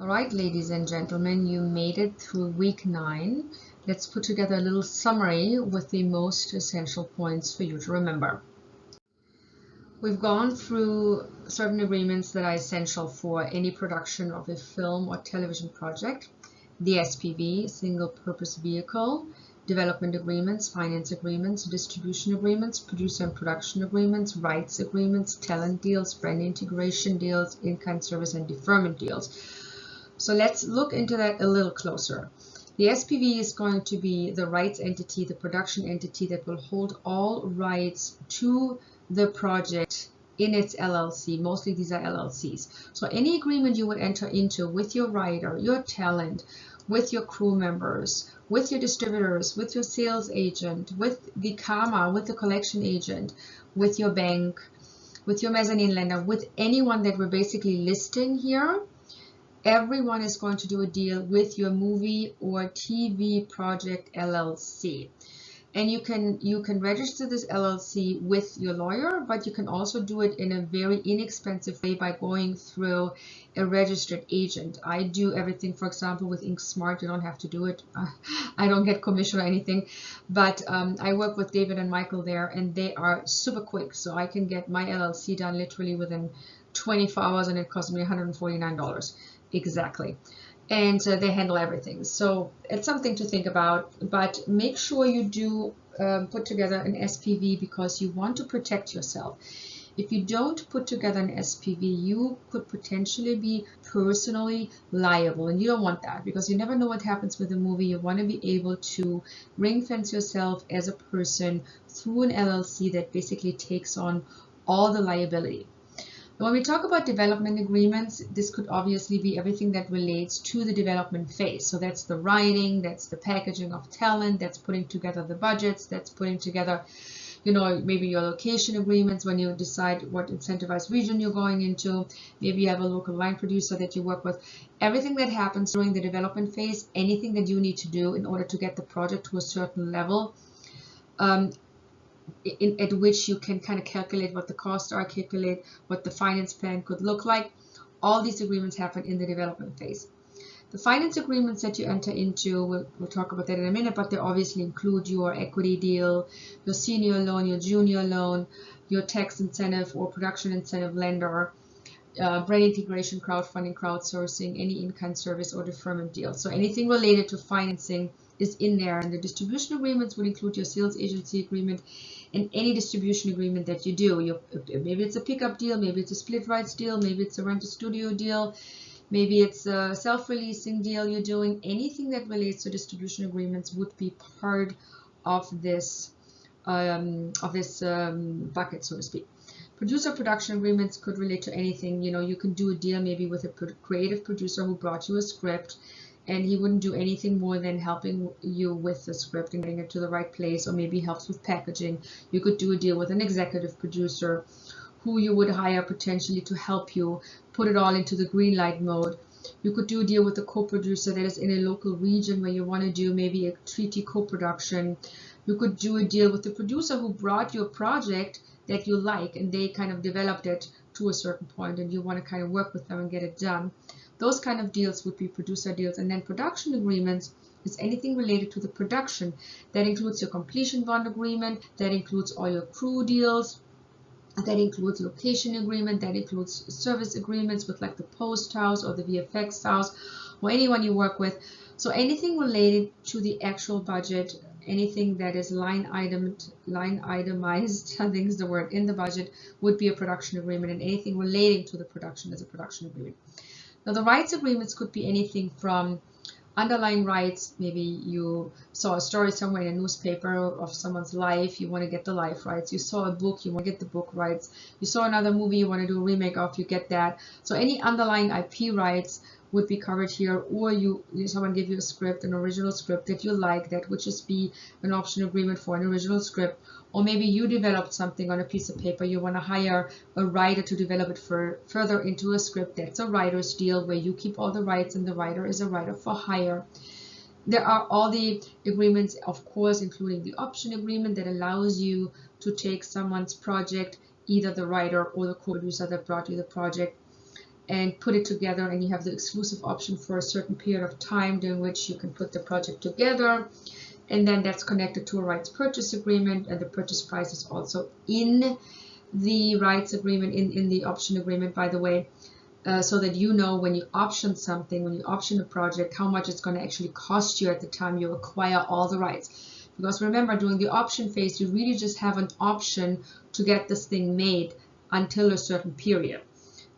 All right, ladies and gentlemen, you made it through week 9. Let's put together a little summary with the most essential points for you to remember. We've gone through certain agreements that are essential for any production of a film or television project, the SPV, single purpose vehicle, development agreements, finance agreements, distribution agreements, producer and production agreements, rights agreements, talent deals, brand integration deals, in-kind service and deferment deals. So let's look into that a little closer. The SPV is going to be the rights entity, the production entity that will hold all rights to the project in its LLC. Mostly these are LLCs. So any agreement you would enter into with your writer, your talent, with your crew members, with your distributors, with your sales agent, with the karma, with the collection agent, with your bank, with your mezzanine lender, with anyone that we're basically listing here, everyone is going to do a deal with your movie or TV project LLC. And you can register this LLC with your lawyer, but you can also do it in a very inexpensive way by going through a registered agent. I do everything, for example, with InkSmart. You don't have to do it. I don't get commission or anything, but I work with David and Michael there, and they are super quick. So I can get my LLC done literally within 24 hours, and it cost me $149 exactly. And they handle everything. So it's something to think about, but make sure you do put together an SPV because you want to protect yourself. If you don't put together an SPV, you could potentially be personally liable, and you don't want that because you never know what happens with a movie. You want to be able to ring fence yourself as a person through an LLC that basically takes on all the liability. When we talk about development agreements, this could obviously be everything that relates to the development phase. So that's the writing, that's the packaging of talent, that's putting together the budgets, that's putting together, maybe your location agreements when you decide what incentivized region you're going into. Maybe you have a local line producer that you work with. Everything that happens during the development phase, anything that you need to do in order to get the project to a certain level, at which you can kind of calculate what the costs are, calculate what the finance plan could look like. All these agreements happen in the development phase. The finance agreements that you enter into, we'll talk about that in a minute, but they obviously include your equity deal, your senior loan, your junior loan, your tax incentive or production incentive lender, brand integration, crowdfunding, crowdsourcing, any in-kind service or deferment deal. So anything related to financing is in there, and the distribution agreements would include your sales agency agreement and any distribution agreement that you do. Maybe it's a pickup deal, maybe it's a split rights deal, maybe it's a rent-a-studio deal, maybe it's a self-releasing deal you're doing. Anything that relates to distribution agreements would be part of this bucket, so to speak. Producer production agreements could relate to anything. You can do a deal maybe with a creative producer who brought you a script, and he wouldn't do anything more than helping you with the script and getting it to the right place, or maybe helps with packaging. You could do a deal with an executive producer who you would hire potentially to help you put it all into the green light mode. You could do a deal with a co-producer that is in a local region where you want to do maybe a treaty co-production. You could do a deal with the producer who brought your project that you like, and they kind of developed it to a certain point, and you want to kind of work with them and get it done. Those kind of deals would be producer deals. And then production agreements is anything related to the production. That includes your completion bond agreement, that includes all your crew deals, that includes location agreement, that includes service agreements with like the post house or the VFX house or anyone you work with. So anything related to the actual budget, anything that is line itemized, I think is the word, in the budget, would be a production agreement, and anything relating to the production is a production agreement. Now, the rights agreements could be anything from underlying rights. Maybe you saw a story somewhere in a newspaper of someone's life, you want to get the life rights. You saw a book, you want to get the book rights. You saw another movie, you want to do a remake of, you get that. So any underlying IP rights would be covered here, or someone gave you a script, an original script that you like, that would just be an option agreement for an original script. Or maybe you developed something on a piece of paper, you want to hire a writer to develop it further into a script. That's a writer's deal where you keep all the rights and the writer is a writer for hire. There are all the agreements, of course, including the option agreement that allows you to take someone's project, either the writer or the co-producer that brought you the project, and put it together, and you have the exclusive option for a certain period of time during which you can put the project together. And then that's connected to a rights purchase agreement, and the purchase price is also in the rights agreement, in the option agreement, by the way, so that you know when you option something, when you option a project, how much it's going to actually cost you at the time you acquire all the rights. Because remember, during the option phase, you really just have an option to get this thing made until a certain period.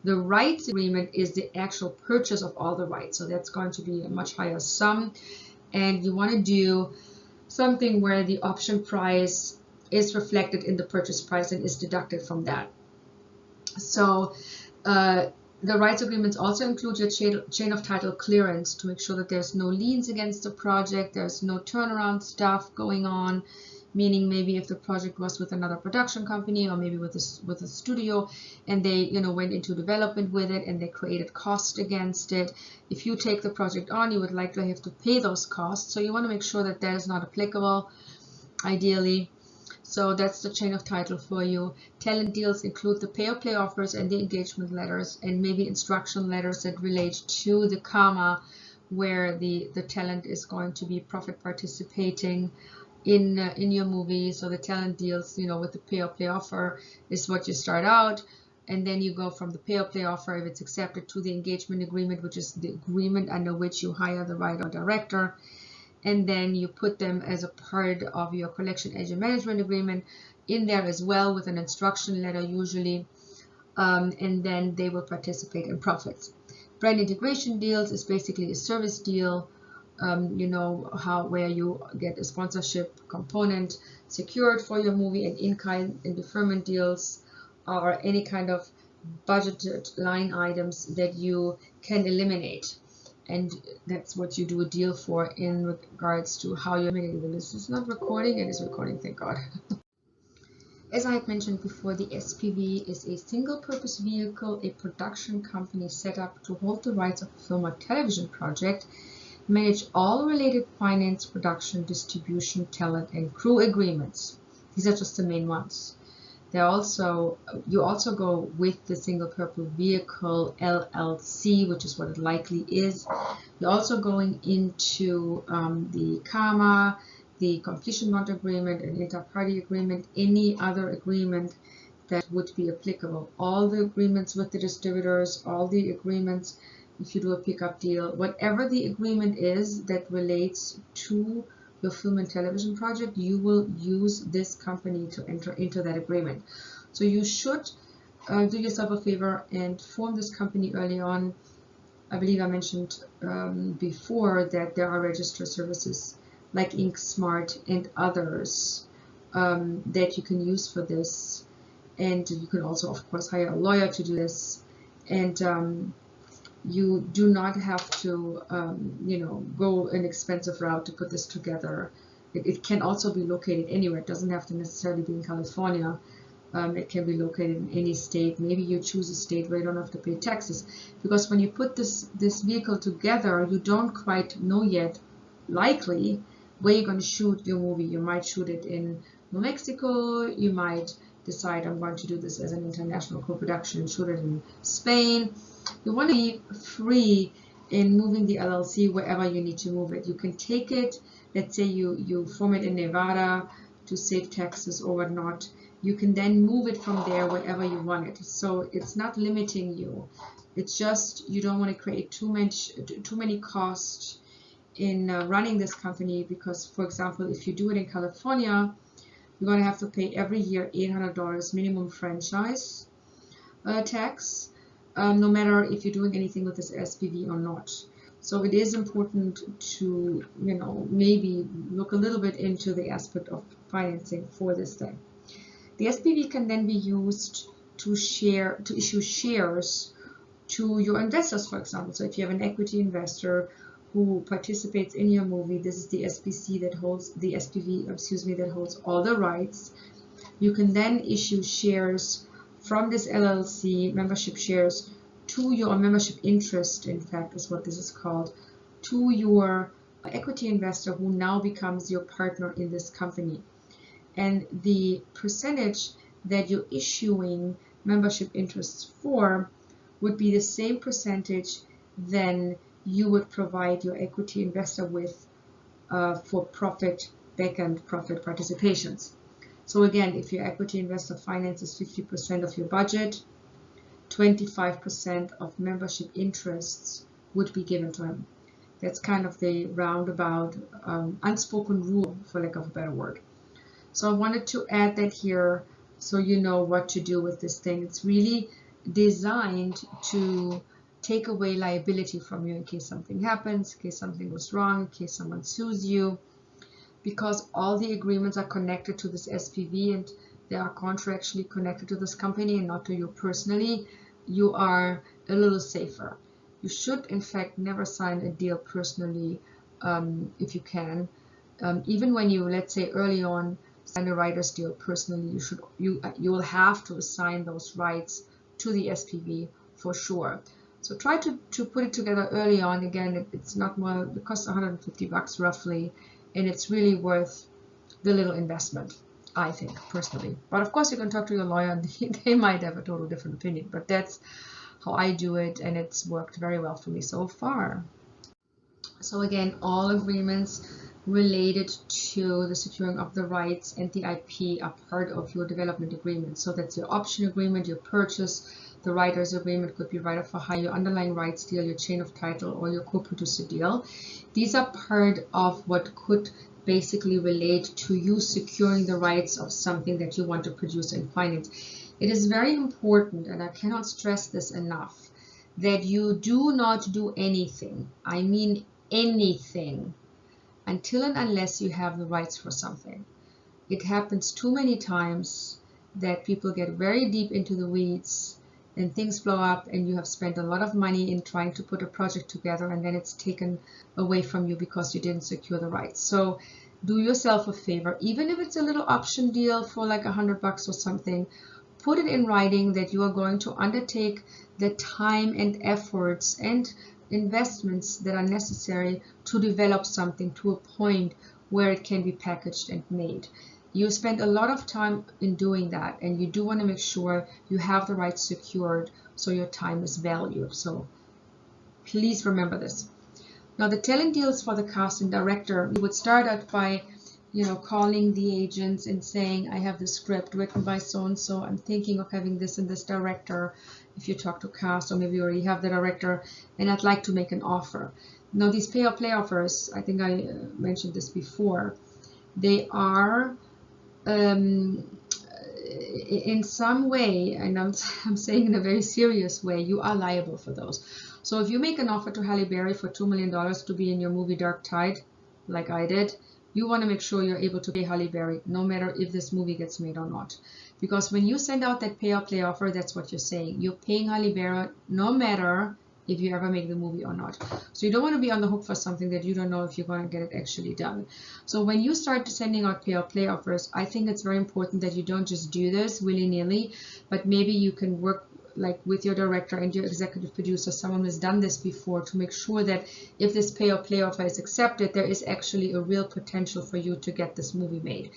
The rights agreement is the actual purchase of all the rights, so that's going to be a much higher sum, and you want to do something where the option price is reflected in the purchase price and is deducted from that. So the rights agreements also include your chain of title clearance to make sure that there's no liens against the project, there's no turnaround stuff going on, meaning maybe if the project was with another production company or maybe with a studio, and they went into development with it and they created cost against it. If you take the project on, you would likely have to pay those costs. So you want to make sure that that is not applicable, ideally. So that's the chain of title for you. Talent deals include the pay-or-play offers and the engagement letters, and maybe instruction letters that relate to the karma, where the talent is going to be profit participating in your movie. So the talent deals, with the pay-or-play offer is what you start out, and then you go from the pay-or-play offer, if it's accepted, to the engagement agreement, which is the agreement under which you hire the writer or director, and then you put them as a part of your collection agent management agreement in there as well, with an instruction letter usually, and then they will participate in profits. Brand integration deals is basically a service deal, where you get a sponsorship component secured for your movie, and in-kind and deferment deals are any kind of budgeted line items that you can eliminate, and that's what you do a deal for in regards to how you're eliminating them. This is not recording, it is recording, thank God. As I had mentioned before, the SPV is a single-purpose vehicle, a production company set up to hold the rights of a film or television project, manage all related finance, production, distribution, talent, and crew agreements. These are just the main ones. You also go with the single purpose vehicle LLC, which is what it likely is. You're also going into the karma, the completion bond agreement, an inter-party agreement, any other agreement that would be applicable. All the agreements with the distributors, all the agreements if you do a pickup deal, whatever the agreement is that relates to your film and television project, you will use this company to enter into that agreement. So you should do yourself a favor and form this company early on. I believe I mentioned before that there are register services like InkSmart and others that you can use for this. And you can also, of course, hire a lawyer to do this. And you do not have to, go an expensive route to put this together. It can also be located anywhere. It doesn't have to necessarily be in California. It can be located in any state. Maybe you choose a state where you don't have to pay taxes. Because when you put this vehicle together, you don't quite know yet, likely, where you're going to shoot your movie. You might shoot it in New Mexico. You might decide, I'm going to do this as an international co-production and shoot it in Spain. You want to be free in moving the LLC wherever you need to move it. You can take it, let's say you form it in Nevada to save taxes or whatnot. You can then move it from there wherever you want it. So it's not limiting you. It's just you don't want to create too many costs in running this company, because, for example, if you do it in California, you're going to have to pay every year $800 minimum franchise tax, no matter if you're doing anything with this SPV or not. So it is important to, maybe look a little bit into the aspect of financing for this thing. The SPV can then be used to issue shares to your investors, for example. So if you have an equity investor who participates in your movie, this is the SPV that holds all the rights. You can then issue shares from this LLC, membership shares, to your membership interest, in fact, is what this is called, to your equity investor who now becomes your partner in this company. And the percentage that you're issuing membership interests for would be the same percentage than you would provide your equity investor with for profit back-end profit participations. So again, if your equity investor finances 50% of your budget, 25% of membership interests would be given to him. That's kind of the roundabout unspoken rule, for lack of a better word. So I wanted to add that here so you know what to do with this thing. It's really designed to take away liability from you in case something happens, in case something goes wrong, in case someone sues you, because all the agreements are connected to this SPV and they are contractually connected to this company and not to you personally. You are a little safer. You should, in fact, never sign a deal personally if you can. Even when you, let's say, early on sign a writer's deal personally, you will have to assign those rights to the SPV for sure. So try to put it together early on. Again, it's not more. It costs $150 roughly, and it's really worth the little investment, I think, personally. But of course, you can talk to your lawyer, and they might have a total different opinion. But that's how I do it, and it's worked very well for me so far. So again, all agreements related to the securing of the rights and the IP are part of your development agreement. So that's your option agreement, your purchase, the writer's agreement, could be writer for hire, your underlying rights deal, your chain of title, or your co-producer deal. These are part of what could basically relate to you securing the rights of something that you want to produce and finance. It is very important, and I cannot stress this enough, that you do not do anything, I mean anything, until and unless you have the rights for something. It happens too many times that people get very deep into the weeds and things blow up and you have spent a lot of money in trying to put a project together and then it's taken away from you because you didn't secure the rights. So do yourself a favor, even if it's a little option deal for like $100 or something, put it in writing that you are going to undertake the time and efforts and investments that are necessary to develop something to a point where it can be packaged and made. You spend a lot of time in doing that, and you do want to make sure you have the rights secured so your time is valued. So please remember this. Now, the talent deals for the cast and director, you would start out by calling the agents and saying, I have the script written by so-and-so. I'm thinking of having this and this director. If you talk to cast, or maybe you already have the director, and I'd like to make an offer. Now, these pay or play offers, I think I mentioned this before, they are in some way, and I'm saying in a very serious way, you are liable for those. So if you make an offer to Halle Berry for $2 million to be in your movie Dark Tide, like I did, you want to make sure you're able to pay Halle Berry, no matter if this movie gets made or not. Because when you send out that pay or play offer, that's what you're saying. You're paying Halle Berry no matter if you ever make the movie or not. So you don't want to be on the hook for something that you don't know if you're going to get it actually done. So when you start sending out pay or play offers, I think it's very important that you don't just do this willy-nilly, but maybe you can work like with your director and your executive producer, someone who's done this before, to make sure that if this pay or play offer is accepted, there is actually a real potential for you to get this movie made.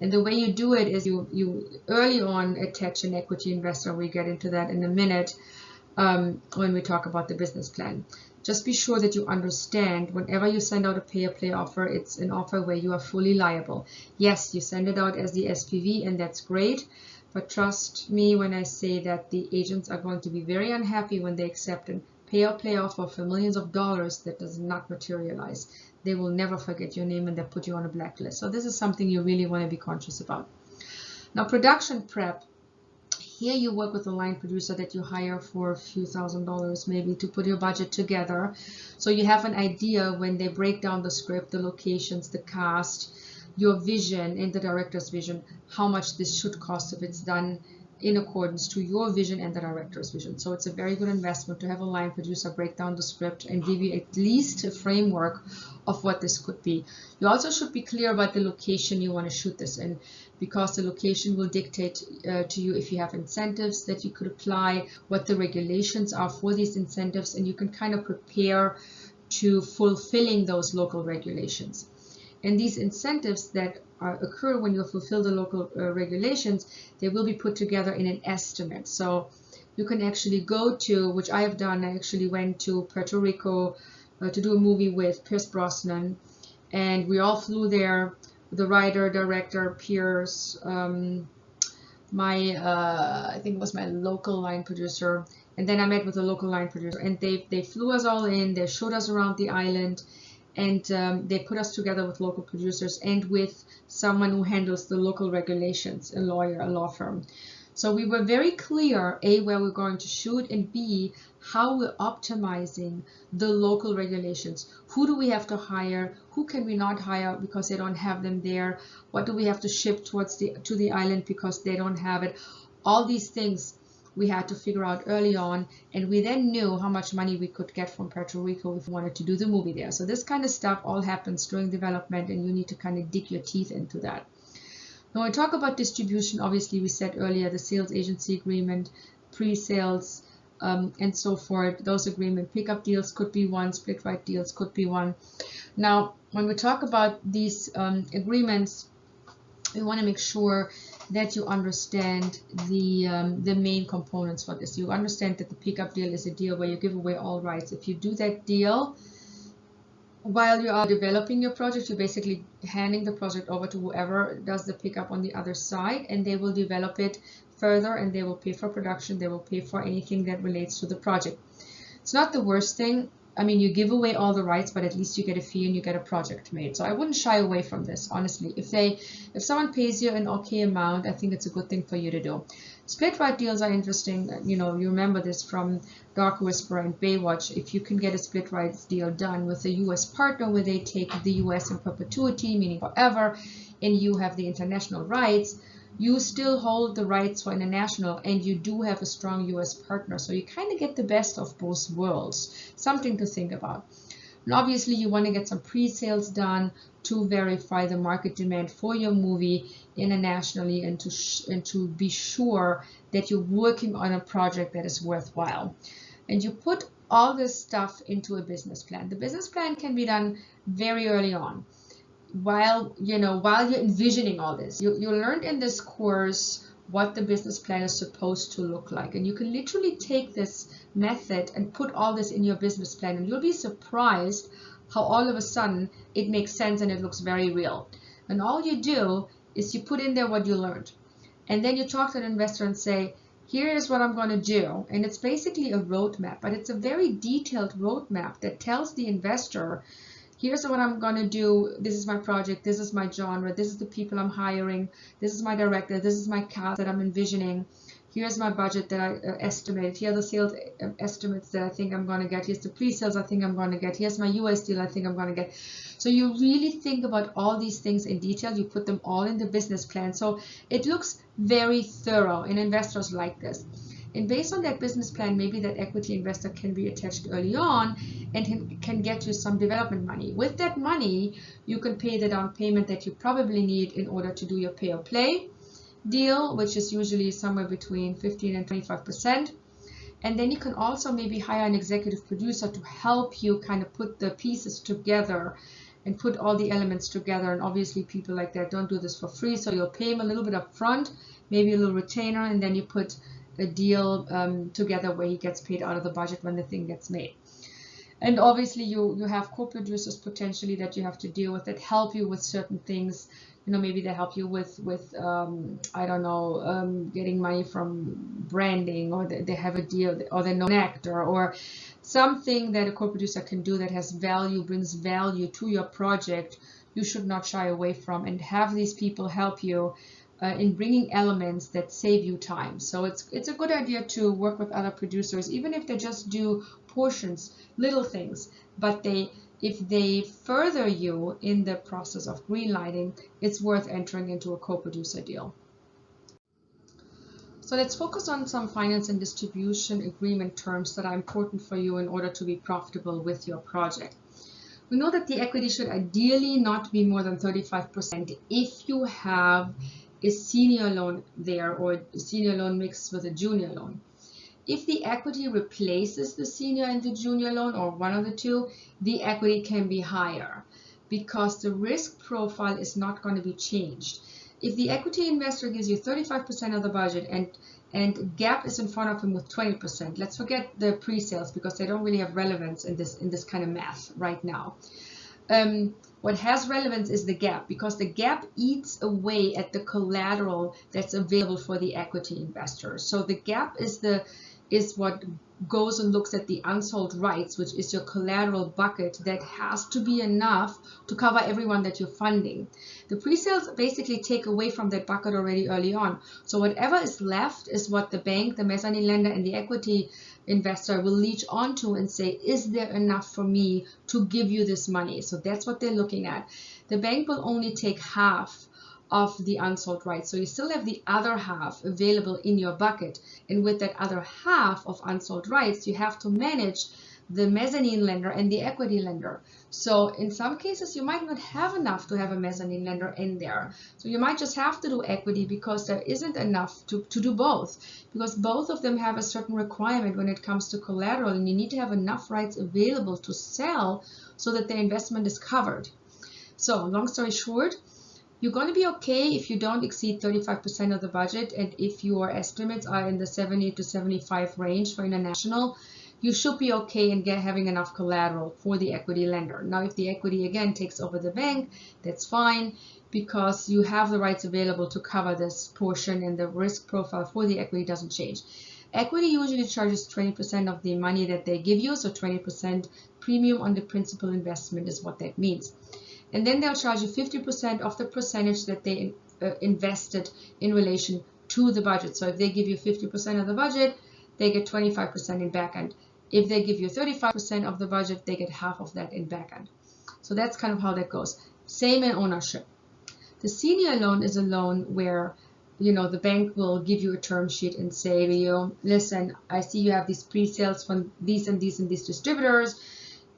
And the way you do it is you early on attach an equity investor. We get into that in a minute when we talk about the business plan. Just be sure that you understand whenever you send out a pay or play offer, it's an offer where you are fully liable. Yes, you send it out as the SPV, and that's great. But trust me when I say that the agents are going to be very unhappy when they accept a pay or play offer for millions of dollars that does not materialize. They will never forget your name and they'll put you on a blacklist. So this is something you really want to be conscious about. Now, production prep. Here you work with a line producer that you hire for a few $1,000s maybe to put your budget together. So you have an idea when they break down the script, the locations, the cast, your vision and the director's vision, how much this should cost if it's done in accordance to your vision and the director's vision. So it's a very good investment to have a line producer break down the script and give you at least a framework of what this could be. You also should be clear about the location you want to shoot this in, because the location will dictate to you if you have incentives that you could apply, what the regulations are for these incentives, and you can kind of prepare to fulfilling those local regulations. And these incentives that occur when you fulfill the local regulations, they will be put together in an estimate. So you can actually go to, which I have done. I actually went to Puerto Rico to do a movie with Pierce Brosnan, and we all flew there. The writer, director, Pierce, I think it was my local line producer, and then I met with a local line producer, and they flew us all in. They showed us around the island, and they put us together with local producers and with someone who handles the local regulations, a lawyer, a law firm. So we were very clear, A, where we're going to shoot, and B, how we're optimizing the local regulations. Who do we have to hire? Who can we not hire because they don't have them there? What do we have to ship to the island because they don't have it? All these things we had to figure out early on, and we then knew how much money we could get from Puerto Rico if we wanted to do the movie there. So this kind of stuff all happens during development, and you need to kind of dig your teeth into that. When we talk about distribution, obviously we said earlier the sales agency agreement, pre-sales, and so forth. Those agreement pickup deals could be one, split right deals could be one. Now, when we talk about these agreements, we want to make sure that you understand the main components for this. You understand that the pickup deal is a deal where you give away all rights. If you do that deal while you are developing your project, you're basically handing the project over to whoever does the pickup on the other side, and they will develop it further, and they will pay for production, they will pay for anything that relates to the project. It's not the worst thing. I mean, you give away all the rights, but at least you get a fee and you get a project made. So I wouldn't shy away from this, honestly. If someone pays you an okay amount, I think it's a good thing for you to do. Split right deals are interesting. You know, you remember this from Dark Whisper and Baywatch. If you can get a split rights deal done with a US partner where they take the US in perpetuity, meaning forever, and you have the international rights, you still hold the rights for international, and you do have a strong US partner. So you kind of get the best of both worlds. Something to think about. And obviously you want to get some pre-sales done to verify the market demand for your movie internationally, and to be sure that you're working on a project that is worthwhile. And you put all this stuff into a business plan. The business plan can be done very early on. While you're envisioning all this, you learned in this course what the business plan is supposed to look like, and you can literally take this method and put all this in your business plan, and you'll be surprised how all of a sudden it makes sense and it looks very real. And all you do is you put in there what you learned, and then you talk to an investor and say, here is what I'm going to do. And it's basically a roadmap, but it's a very detailed roadmap that tells the investor, here's what I'm going to do. This is my project. This is my genre. This is the people I'm hiring. This is my director. This is my cast that I'm envisioning. Here's my budget that I estimated. Here are the sales estimates that I think I'm going to get. Here's the pre-sales I think I'm going to get. Here's my US deal I think I'm going to get. So you really think about all these things in detail. You put them all in the business plan. So it looks very thorough, and investors like this. And based on that business plan, maybe that equity investor can be attached early on and can get you some development money. With that money, you can pay the down payment that you probably need in order to do your pay or play deal, which is usually somewhere between 15 and 25%. And then you can also maybe hire an executive producer to help you kind of put the pieces together and put all the elements together. And obviously people like that don't do this for free, so you'll pay them a little bit up front, maybe a little retainer, and then you put a deal together where he gets paid out of the budget when the thing gets made. And obviously you have co-producers potentially that you have to deal with that help you with certain things. You know, maybe they help you with I don't know, getting money from branding, or they have a deal, or they know an actor, or something that a co-producer can do that has value, brings value to your project. You should not shy away from, and have these people help you in bringing elements that save you time. So it's a good idea to work with other producers, even if they just do portions, little things, but if they further you in the process of greenlighting, it's worth entering into a co-producer deal. So let's focus on some finance and distribution agreement terms that are important for you in order to be profitable with your project. We know that the equity should ideally not be more than 35% if you have a senior loan there, or a senior loan mixed with a junior loan. If the equity replaces the senior and the junior loan, or one of the two, the equity can be higher because the risk profile is not going to be changed. If the equity investor gives you 35% of the budget and gap is in front of him with 20%, let's forget the pre-sales because they don't really have relevance in this kind of math right now. What has relevance is the gap, because the gap eats away at the collateral that's available for the equity investor. So the gap is what goes and looks at the unsold rights, which is your collateral bucket that has to be enough to cover everyone that you're funding. The pre-sales basically take away from that bucket already early on. So whatever is left is what the bank, the mezzanine lender, and the equity investor will leech onto and say, is there enough for me to give you this money? So that's what they're looking at. The bank will only take half of the unsold rights. So you still have the other half available in your bucket. And with that other half of unsold rights, you have to manage the mezzanine lender and the equity lender. So in some cases, you might not have enough to have a mezzanine lender in there. So you might just have to do equity because there isn't enough to do both, because both of them have a certain requirement when it comes to collateral, and you need to have enough rights available to sell so that the investment is covered. So long story short, you're going to be okay if you don't exceed 35% of the budget, and if your estimates are in the 70 to 75 range for international, you should be okay in having enough collateral for the equity lender. Now, if the equity again takes over the bank, that's fine, because you have the rights available to cover this portion, and the risk profile for the equity doesn't change. Equity usually charges 20% of the money that they give you, so 20% premium on the principal investment is what that means. And then they'll charge you 50% of the percentage that they invested in relation to the budget. So if they give you 50% of the budget, they get 25% in back end. If they give you 35% of the budget, they get half of that in back end. So that's kind of how that goes. Same in ownership. The senior loan is a loan where, you know, the bank will give you a term sheet and say to you, listen, I see you have these pre-sales from these and these and these distributors.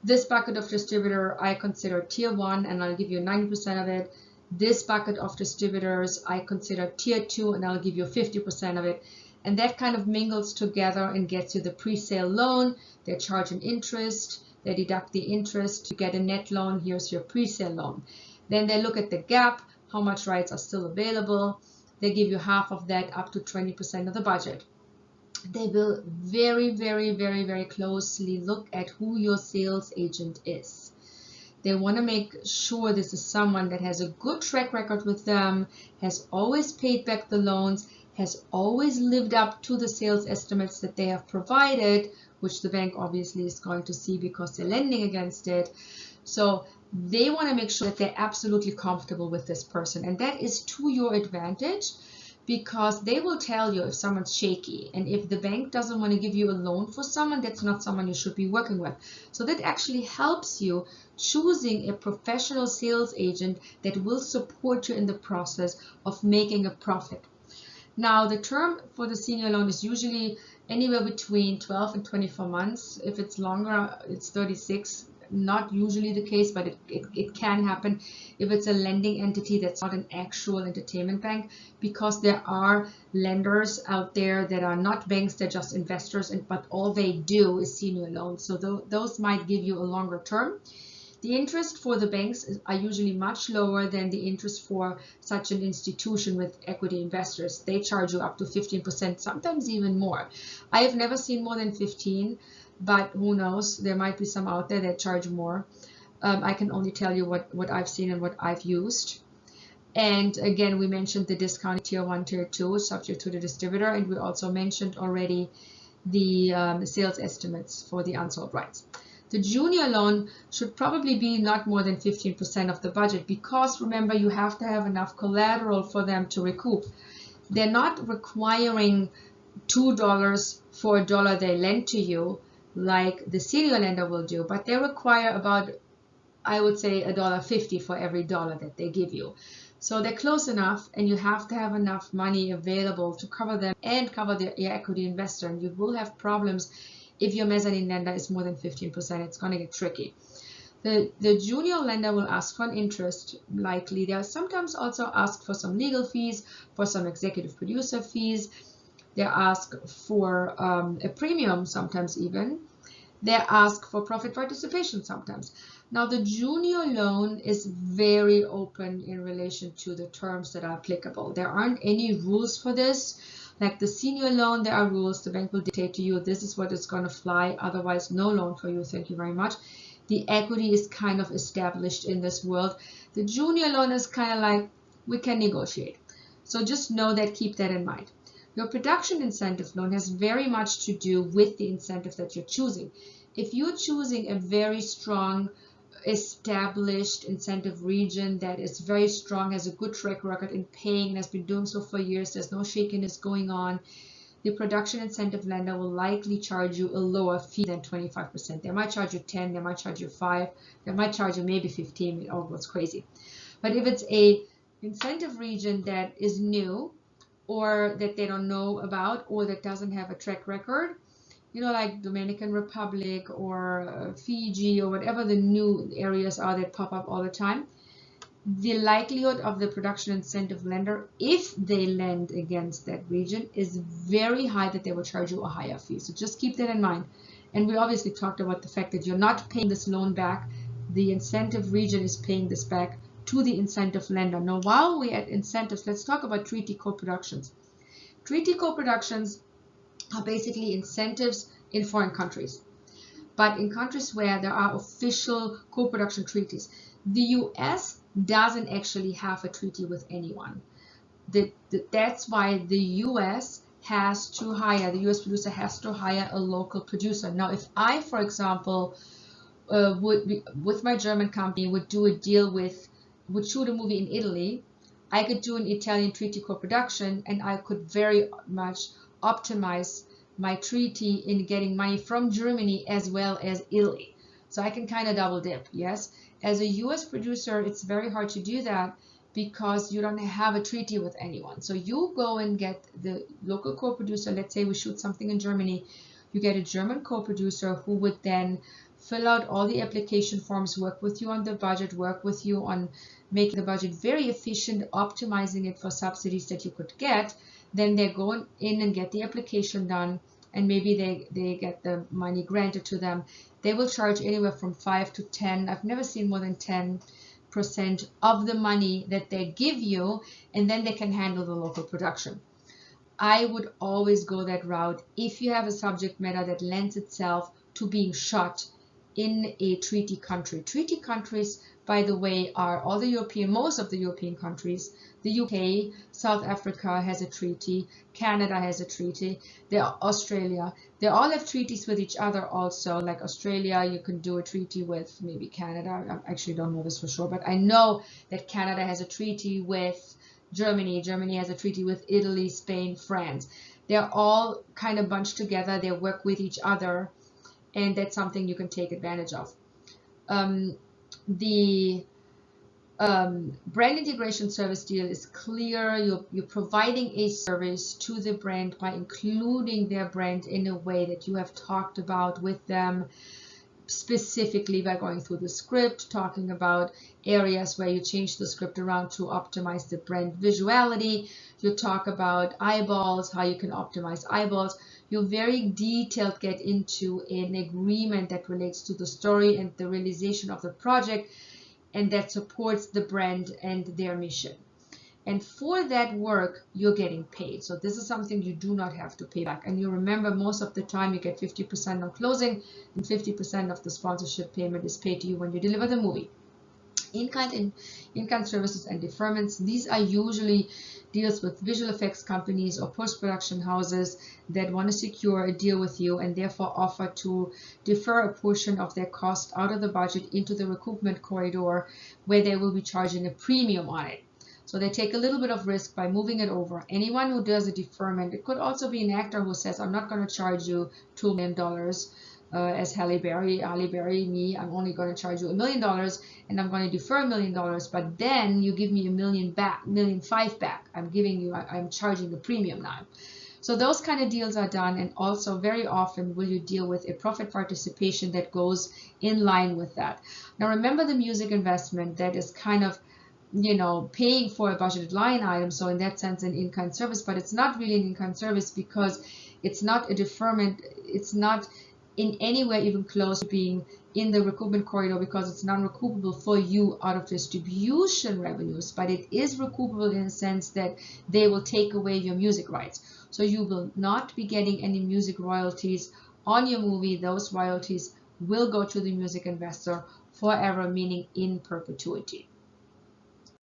This bucket of distributor I consider tier 1 and I'll give you 90% of it. This bucket of distributors I consider tier 2 and I'll give you 50% of it. And that kind of mingles together and gets you the pre-sale loan. They charge an interest, they deduct the interest to get a net loan. Here's your pre-sale loan. Then they look at the gap, how much rights are still available. They give you half of that, up to 20% of the budget. They will very, very, very, very closely look at who your sales agent is. They want to make sure this is someone that has a good track record with them, has always paid back the loans, has always lived up to the sales estimates that they have provided, which the bank obviously is going to see because they're lending against it. So they want to make sure that they're absolutely comfortable with this person, and that is to your advantage, because they will tell you if someone's shaky, and if the bank doesn't want to give you a loan for someone, that's not someone you should be working with. So that actually helps you choosing a professional sales agent that will support you in the process of making a profit. Now, the term for the senior loan is usually anywhere between 12 and 24 months. If it's longer, it's 36. Not usually the case, but it can happen if it's a lending entity that's not an actual entertainment bank, because there are lenders out there that are not banks, they're just investors, but all they do is senior loans. So those might give you a longer term. The interest for the banks are usually much lower than the interest for such an institution with equity investors. They charge you up to 15%, sometimes even more. I have never seen more than 15, but who knows? There might be some out there that charge more. I can only tell you what I've seen and what I've used. And again, we mentioned the discounted tier 1, tier 2, subject to the distributor, and we also mentioned already the sales estimates for the unsold rights. The junior loan should probably be not more than 15% of the budget, because remember, you have to have enough collateral for them to recoup. They're not requiring $2 for a dollar they lend to you like the senior lender will do, but they require about, I would say, $1.50 for every dollar that they give you. So they're close enough, and you have to have enough money available to cover them and cover your equity investor, and you will have problems if your mezzanine lender is more than 15%. It's going to get tricky. The junior lender will ask for an interest, likely. They'll sometimes also ask for some legal fees, for some executive producer fees. They ask for a premium, sometimes even. they ask for profit participation sometimes. Now, the junior loan is very open in relation to the terms that are applicable. There aren't any rules for this. Like the senior loan, there are rules. The bank will dictate to you, this is what is going to fly, otherwise no loan for you, thank you very much. The equity is kind of established in this world. The junior loan is kind of like, we can negotiate. So just know that, keep that in mind. Your production incentive loan has very much to do with the incentive that you're choosing. If you're choosing a very strong, established incentive region that is very strong, has a good track record in paying, and has been doing so for years, there's no shakiness going on, the production incentive lender will likely charge you a lower fee than 25%. They might charge you 10, they might charge you 5, they might charge you maybe 15, it all goes crazy. But if it's a incentive region that is new, or that they don't know about, or that doesn't have a track record, you know, like Dominican Republic or Fiji or whatever the new areas are that pop up all the time, the likelihood of the production incentive lender, if they lend against that region, is very high that they will charge you a higher fee. So just keep that in mind. And we obviously talked about the fact that you're not paying this loan back. The incentive region is paying this back to the incentive lender. Now, while we're at incentives, let's talk about treaty co-productions. Treaty co-productions are basically incentives in foreign countries, but in countries where there are official co-production treaties. The US doesn't actually have a treaty with anyone. That's why the US has to hire, the US producer has to hire a local producer. Now, if I, for example, with my German company, would do a deal with, would shoot a movie in Italy, I could do an Italian treaty co-production, and I could very much optimize my treaty in getting money from Germany as well as Italy. So I can kind of double dip, yes? As a US producer, it's very hard to do that because you don't have a treaty with anyone. So you go and get the local co-producer. Let's say we shoot something in Germany. You get a German co-producer who would then fill out all the application forms, work with you on the budget, work with you on making the budget very efficient, optimizing it for subsidies that you could get. Then they're going in and get the application done, and maybe they get the money granted to them. They will charge anywhere from 5 to 10. I've never seen more than 10% of the money that they give you, and then they can handle the local production. I would always go that route if you have a subject matter that lends itself to being shot in a treaty country. Treaty countries, by the way, are all the European, most of the European countries. The UK, South Africa has a treaty, Canada has a treaty, Australia. They all have treaties with each other also. Like Australia, you can do a treaty with maybe Canada. I actually don't know this for sure, but I know that Canada has a treaty with Germany. Germany has a treaty with Italy, Spain, France. They're all kind of bunched together. They work with each other, and that's something you can take advantage of. The brand integration service deal is clear. You're providing a service to the brand by including their brand in a way that you have talked about with them, specifically by going through the script, talking about areas where you change the script around to optimize the brand visuality. You talk about eyeballs, how you can optimize eyeballs. You very detailed get into an agreement that relates to the story and the realization of the project, and that supports the brand and their mission. And for that work, you're getting paid. So this is something you do not have to pay back. And you remember, most of the time you get 50% on closing, and 50% of the sponsorship payment is paid to you when you deliver the movie. In-kind services and deferments, these are usually deals with visual effects companies or post-production houses that want to secure a deal with you and therefore offer to defer a portion of their cost out of the budget into the recoupment corridor, where they will be charging a premium on it. So they take a little bit of risk by moving it over. Anyone who does a deferment, it could also be an actor who says, I'm not going to charge you $2 million as Halle Berry, me, I'm only going to charge you $1 million, and I'm going to defer $1 million, but then you give me $1 million back, $1.5 million back. I'm charging the premium now. So those kind of deals are done, and also very often will you deal with a profit participation that goes in line with that. Now remember, the music investment, that is kind of, you know, paying for a budgeted line item, so in that sense an in-kind service, but it's not really an in-kind service because it's not a deferment, it's not in any way even close to being in the recoupment corridor, because it's non-recoupable for you out of distribution revenues, but it is recoupable in the sense that they will take away your music rights. So you will not be getting any music royalties on your movie. Those royalties will go to the music investor forever, meaning in perpetuity.